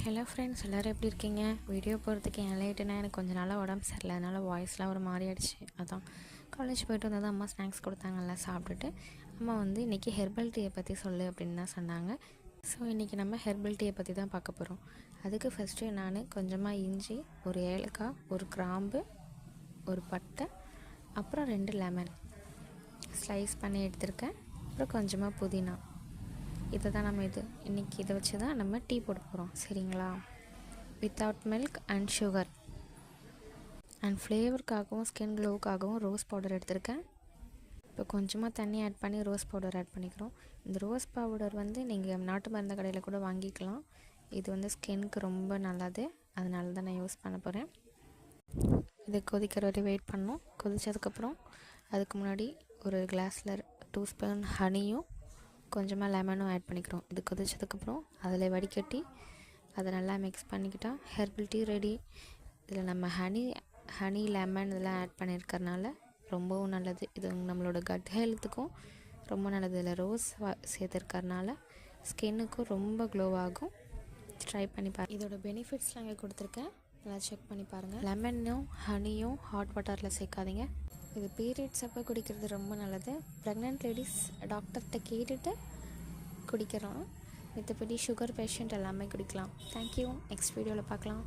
Hello friends, எல்லோரும் எப்படி இருக்கீங்க? வீடியோ போகிறதுக்கு ஏன் லேட்டுனா எனக்கு கொஞ்சம் நாளாக உடம்பு சரியில்லை, அதனால் வாய்ஸ்லாம் ஒரு மாதிரி ஆகிடுச்சு. அதான் காலேஜ் போய்ட்டு வந்தால் தான் அம்மா ஸ்நாக்ஸ் கொடுத்தாங்கல்ல, சாப்பிட்டுட்டு அம்மா இன்றைக்கி ஹெர்பல் டீயை பற்றி சொல்லு அப்படின்னு தான் சொன்னாங்க. ஸோ இன்றைக்கி நம்ம ஹெர்பல் டீயை பற்றி தான் பார்க்க போகிறோம். அதுக்கு ஃபஸ்ட்டு நான் கொஞ்சமாக இஞ்சி, ஒரு ஏலக்காய், ஒரு கிராம்பு, ஒரு பட்டை, அப்புறம் 2 லெமன் ஸ்லைஸ் பண்ணி எடுத்திருக்கேன். அப்புறம் கொஞ்சமாக புதினா. இதை தான் நம்ம இன்றைக்கி இதை வச்சு தான் நம்ம டீ போட போகிறோம், சரிங்களா? Without milk and sugar and ஃப்ளேவருக்காகவும் ஸ்கின் க்ளோவுக்காகவும் ரோஸ் பவுடர் எடுத்திருக்கேன். இப்போ கொஞ்சமாக தண்ணி ஆட் பண்ணி ரோஸ் பவுடர் ஆட் பண்ணிக்கிறோம். இந்த ரோஸ் பவுடர் நீங்கள் நாட்டு மருந்து கடையில் கூட வாங்கிக்கலாம். இது ஸ்கின்னுக்கு ரொம்ப நல்லது, அதனால தான் நான் யூஸ் பண்ண போகிறேன். இது கொதிக்கிற வரை வெயிட் பண்ணோம். கொதித்ததுக்கப்புறம் அதுக்கு முன்னாடி ஒரு கிளாஸில் 2 ஸ்பூன் ஹனியும் கொஞ்சமாக லெமனும் ஆட் பண்ணிக்கிறோம். இது கொதிச்சதுக்கப்புறம் அதில் வடிகட்டி அதை நல்லா மிக்ஸ் பண்ணிக்கிட்டால் ஹெர்பல் டீ ரெடி. இதில் நம்ம ஹனி லெமன் இதெல்லாம் ஆட் பண்ணியிருக்கறனால ரொம்பவும் நல்லது. இது நம்மளோட கட் ஹெல்த்துக்கும் ரொம்ப நல்லது. இதில் ரோஸ் சேர்த்துருக்கறனால ஸ்கின்னுக்கும் ரொம்ப க்ளோவாகும். ட்ரை பண்ணி இதோட பெனிஃபிட்ஸ்லாம் இங்கே கொடுத்துருக்கேன், எல்லாம் செக் பண்ணி பாருங்கள். லெமனும் ஹனியும் ஹாட் வாட்டரில் சேர்க்காதீங்க. இது பீரியட்ஸ் அப்போ குடிக்கிறது ரொம்ப நல்லது. ப்ரெக்னென்ட் லேடிஸ் டாக்டர்கிட்ட கேட்டுட்டு குடிக்கலாம். மற்றபடி சுகர் பேஷண்ட் எல்லாமே குடிக்கலாம். தேங்க்யூ. நெக்ஸ்ட் வீடியோவில் பார்க்கலாம்.